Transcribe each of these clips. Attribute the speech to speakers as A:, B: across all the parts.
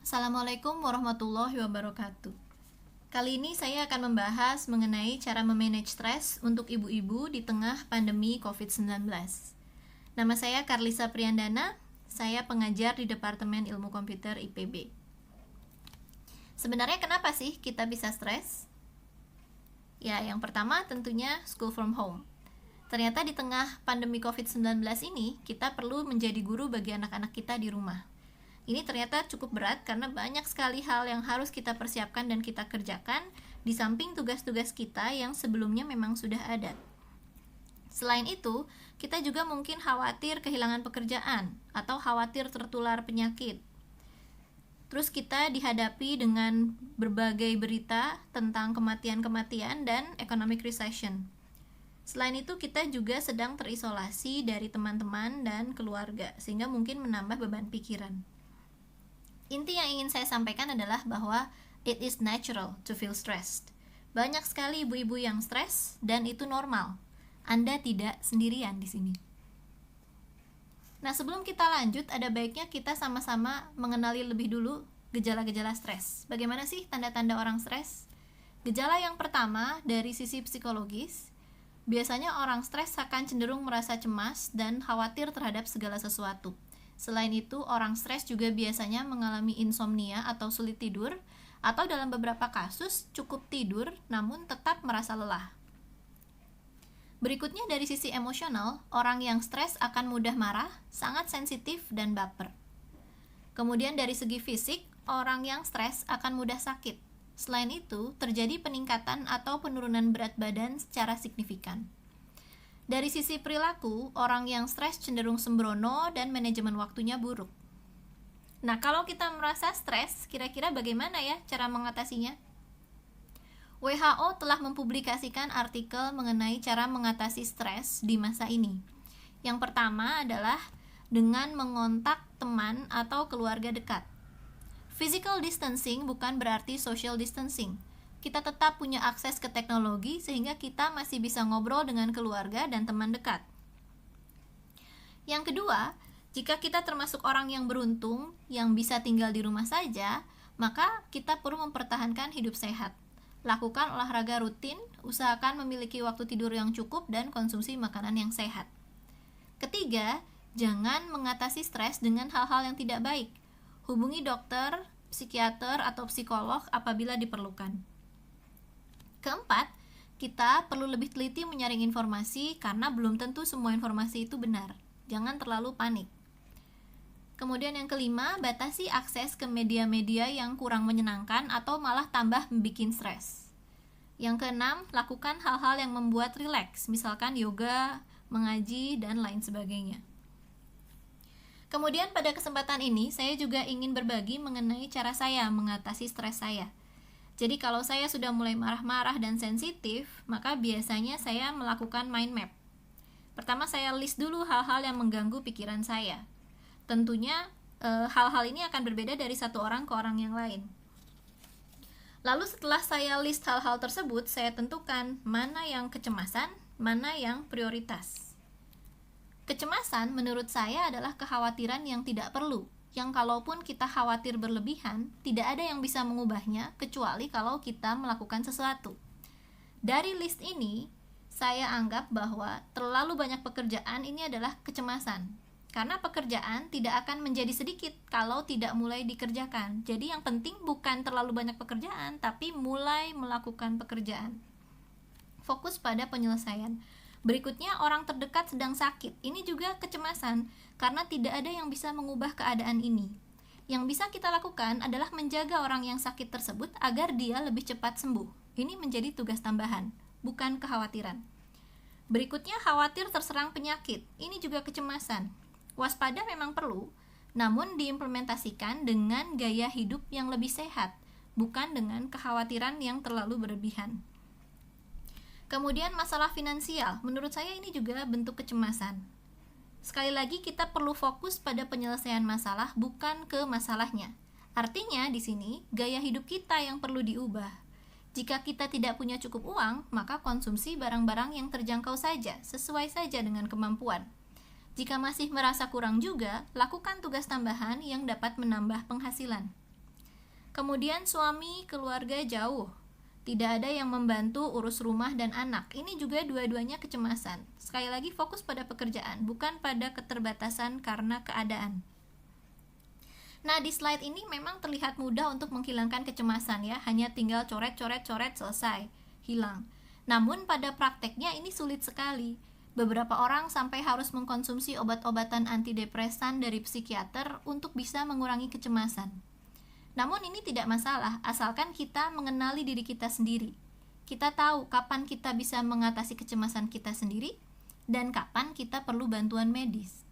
A: Assalamualaikum warahmatullahi wabarakatuh. Kali ini saya akan membahas mengenai cara memanage stres untuk ibu-ibu di tengah pandemi COVID-19. Nama saya Karlisa Priandana, saya pengajar di Departemen Ilmu Komputer IPB. Sebenarnya kenapa sih kita bisa stres? Ya, yang pertama tentunya school from home. Ternyata di tengah pandemi COVID-19 ini, kita perlu menjadi guru bagi anak-anak kita di rumah. Ini ternyata cukup berat karena banyak sekali hal yang harus kita persiapkan dan kita kerjakan di samping tugas-tugas kita yang sebelumnya memang sudah ada. Selain itu, kita juga mungkin khawatir kehilangan pekerjaan atau khawatir tertular penyakit. Terus kita dihadapi dengan berbagai berita tentang kematian-kematian dan economic recession. Selain itu, kita juga sedang terisolasi dari teman-teman dan keluarga, sehingga mungkin menambah beban pikiran. Inti yang ingin saya sampaikan adalah bahwa it is natural to feel stressed. Banyak sekali ibu-ibu yang stres dan itu normal. Anda tidak sendirian di sini. Nah, sebelum kita lanjut, ada baiknya kita sama-sama mengenali lebih dulu gejala-gejala stres. Bagaimana sih tanda-tanda orang stres? Gejala yang pertama dari sisi psikologis, biasanya orang stres akan cenderung merasa cemas dan khawatir terhadap segala sesuatu. Selain itu, orang stres juga biasanya mengalami insomnia atau sulit tidur, atau dalam beberapa kasus cukup tidur namun tetap merasa lelah. Berikutnya dari sisi emosional, orang yang stres akan mudah marah, sangat sensitif dan baper. Kemudian dari segi fisik, orang yang stres akan mudah sakit. Selain itu, terjadi peningkatan atau penurunan berat badan secara signifikan. Dari sisi perilaku, orang yang stres cenderung sembrono dan manajemen waktunya buruk. Nah, kalau kita merasa stres, kira-kira bagaimana ya cara mengatasinya? WHO telah mempublikasikan artikel mengenai cara mengatasi stres di masa ini. Yang pertama adalah dengan mengontak teman atau keluarga dekat. Physical distancing bukan berarti social distancing. Kita tetap punya akses ke teknologi sehingga kita masih bisa ngobrol dengan keluarga dan teman dekat. Yang kedua, jika kita termasuk orang yang beruntung yang bisa tinggal di rumah saja, maka kita perlu mempertahankan hidup sehat. Lakukan olahraga rutin, usahakan memiliki waktu tidur yang cukup dan konsumsi makanan yang sehat. Ketiga, jangan mengatasi stres dengan hal-hal yang tidak baik. Hubungi dokter, psikiater, atau psikolog apabila diperlukan. Keempat, kita perlu lebih teliti menyaring informasi karena belum tentu semua informasi itu benar. Jangan terlalu panik. Kemudian yang kelima, batasi akses ke media-media yang kurang menyenangkan atau malah tambah membuat stres. Yang keenam, lakukan hal-hal yang membuat rileks, misalkan yoga, mengaji, dan lain sebagainya. Kemudian pada kesempatan ini, saya juga ingin berbagi mengenai cara saya mengatasi stres saya. Jadi kalau saya sudah mulai marah-marah dan sensitif, maka biasanya saya melakukan mind map. Pertama saya list dulu hal-hal yang mengganggu pikiran saya. Tentunya hal-hal ini akan berbeda dari satu orang ke orang yang lain. Lalu setelah saya list hal-hal tersebut, saya tentukan mana yang kecemasan, mana yang prioritas. Kecemasan menurut saya adalah kekhawatiran yang tidak perlu, yang kalaupun kita khawatir berlebihan, tidak ada yang bisa mengubahnya kecuali kalau kita melakukan sesuatu. Dari list ini, saya anggap bahwa terlalu banyak pekerjaan ini adalah kecemasan. Karena pekerjaan tidak akan menjadi sedikit kalau tidak mulai dikerjakan. Jadi yang penting bukan terlalu banyak pekerjaan, tapi mulai melakukan pekerjaan. Fokus pada penyelesaian. Berikutnya, orang terdekat sedang sakit. Ini juga kecemasan, karena tidak ada yang bisa mengubah keadaan ini. Yang bisa kita lakukan adalah menjaga orang yang sakit tersebut agar dia lebih cepat sembuh. Ini menjadi tugas tambahan, bukan kekhawatiran. Berikutnya, khawatir terserang penyakit. Ini juga kecemasan. Waspada memang perlu, namun diimplementasikan dengan gaya hidup yang lebih sehat, bukan dengan kekhawatiran yang terlalu berlebihan. Kemudian masalah finansial, menurut saya ini juga bentuk kecemasan. Sekali lagi kita perlu fokus pada penyelesaian masalah, bukan ke masalahnya. Artinya di sini gaya hidup kita yang perlu diubah. Jika kita tidak punya cukup uang, maka konsumsi barang-barang yang terjangkau saja, sesuai saja dengan kemampuan. Jika masih merasa kurang juga, lakukan tugas tambahan yang dapat menambah penghasilan. Kemudian suami, keluarga jauh, tidak ada yang membantu urus rumah dan anak. Ini juga dua-duanya kecemasan. Sekali lagi fokus pada pekerjaan, bukan pada keterbatasan karena keadaan. Nah, di slide ini memang terlihat mudah untuk menghilangkan kecemasan ya, hanya tinggal coret-coret-coret selesai, hilang. Namun pada prakteknya ini sulit sekali. Beberapa orang sampai harus mengkonsumsi obat-obatan antidepresan dari psikiater untuk bisa mengurangi kecemasan. Namun ini tidak masalah, asalkan kita mengenali diri kita sendiri. Kita tahu kapan kita bisa mengatasi kecemasan kita sendiri dan kapan kita perlu bantuan medis.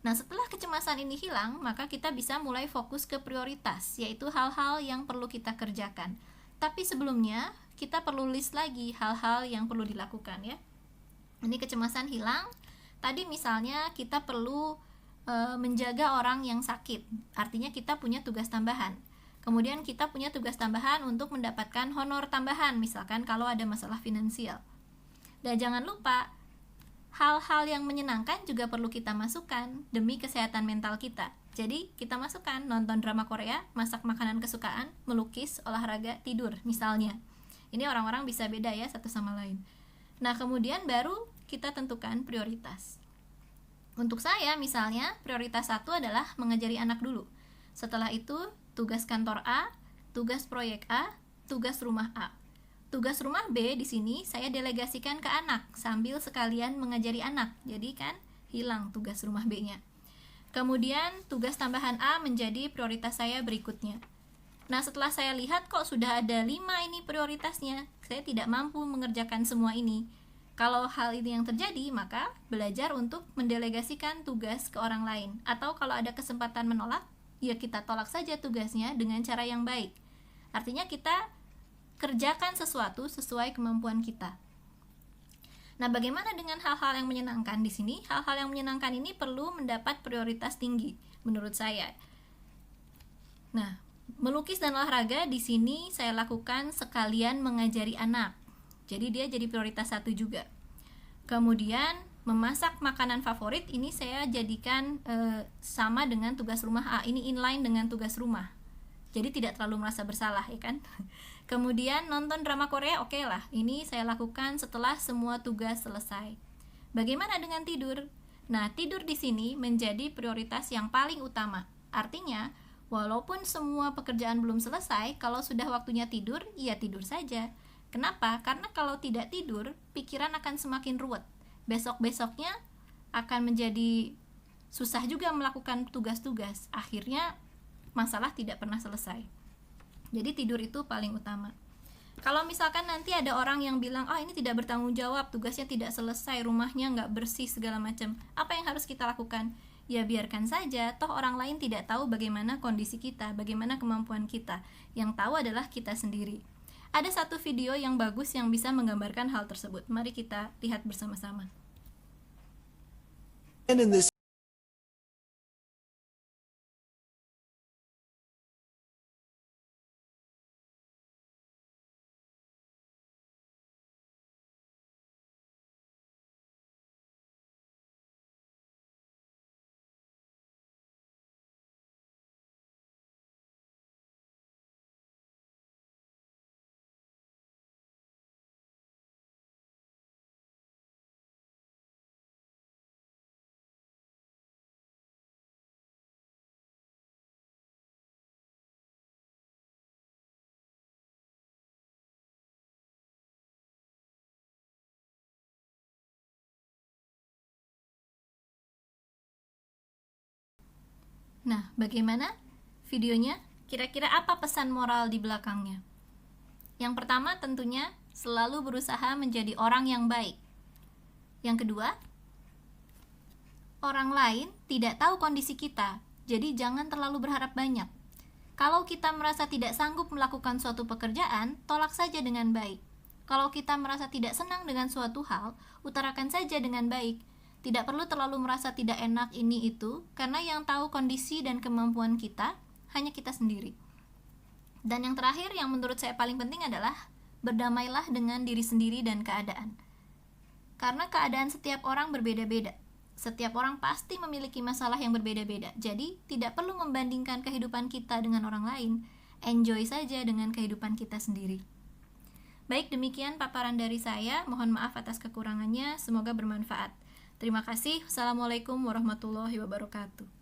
A: Nah, setelah kecemasan ini hilang, maka kita bisa mulai fokus ke prioritas, yaitu hal-hal yang perlu kita kerjakan. Tapi sebelumnya, kita perlu list lagi hal-hal yang perlu dilakukan ya. Ini kecemasan hilang. Tadi misalnya kita perlu menjaga orang yang sakit, artinya kita punya tugas tambahan. Kemudian kita punya tugas tambahan untuk mendapatkan honor tambahan, misalkan kalau ada masalah finansial. Dan jangan lupa, hal-hal yang menyenangkan juga perlu kita masukkan demi kesehatan mental kita. Jadi kita masukkan nonton drama Korea, masak makanan kesukaan, melukis, olahraga, tidur misalnya. Ini orang-orang bisa beda ya satu sama lain. Nah, kemudian baru kita tentukan prioritas. Untuk saya misalnya, prioritas 1 adalah mengajari anak dulu. Setelah itu, tugas kantor A, tugas proyek A, tugas rumah A. Tugas rumah B di sini saya delegasikan ke anak sambil sekalian mengajari anak. Jadi kan hilang tugas rumah B-nya. Kemudian tugas tambahan A menjadi prioritas saya berikutnya. Nah, setelah saya lihat kok sudah ada 5 ini prioritasnya, saya tidak mampu mengerjakan semua ini. Kalau hal ini yang terjadi, maka belajar untuk mendelegasikan tugas ke orang lain. Atau kalau ada kesempatan menolak, ya kita tolak saja tugasnya dengan cara yang baik. Artinya kita kerjakan sesuatu sesuai kemampuan kita. Nah, bagaimana dengan hal-hal yang menyenangkan di sini? Hal-hal yang menyenangkan ini perlu mendapat prioritas tinggi menurut saya. Nah, melukis dan olahraga di sini saya lakukan sekalian mengajari anak. Jadi dia jadi prioritas 1 juga. Kemudian memasak makanan favorit ini saya jadikan sama dengan tugas rumah A. Ini inline dengan tugas rumah. Jadi tidak terlalu merasa bersalah ya kan. Kemudian nonton drama Korea, oke lah. Ini saya lakukan setelah semua tugas selesai. Bagaimana dengan tidur? Nah, tidur di sini menjadi prioritas yang paling utama. Artinya, walaupun semua pekerjaan belum selesai, kalau sudah waktunya tidur, ya tidur saja. Kenapa? Karena kalau tidak tidur, pikiran akan semakin ruwet. Besok-besoknya akan menjadi susah juga melakukan tugas-tugas. Akhirnya masalah tidak pernah selesai. Jadi tidur itu paling utama. Kalau misalkan nanti ada orang yang bilang, ini tidak bertanggung jawab, tugasnya tidak selesai, rumahnya nggak bersih segala macam. Apa yang harus kita lakukan? Ya biarkan saja, toh orang lain tidak tahu bagaimana kondisi kita, bagaimana kemampuan kita. Yang tahu adalah kita sendiri. Ada satu video yang bagus yang bisa menggambarkan hal tersebut. Mari kita lihat bersama-sama. Nah, bagaimana videonya? Kira-kira apa pesan moral di belakangnya? Yang pertama tentunya selalu berusaha menjadi orang yang baik. Yang kedua, orang lain tidak tahu kondisi kita, jadi jangan terlalu berharap banyak. Kalau kita merasa tidak sanggup melakukan suatu pekerjaan, tolak saja dengan baik. Kalau kita merasa tidak senang dengan suatu hal, utarakan saja dengan baik. Tidak perlu terlalu merasa tidak enak ini itu, karena yang tahu kondisi dan kemampuan kita hanya kita sendiri. Dan yang terakhir yang menurut saya paling penting adalah berdamailah dengan diri sendiri dan keadaan. Karena keadaan setiap orang berbeda-beda. Setiap orang pasti memiliki masalah yang berbeda-beda. Jadi tidak perlu membandingkan kehidupan kita dengan orang lain. enjoy saja dengan kehidupan kita sendiri. Baik, demikian paparan dari saya. Mohon maaf atas kekurangannya, semoga bermanfaat. Terima kasih. Wassalamualaikum warahmatullahi wabarakatuh.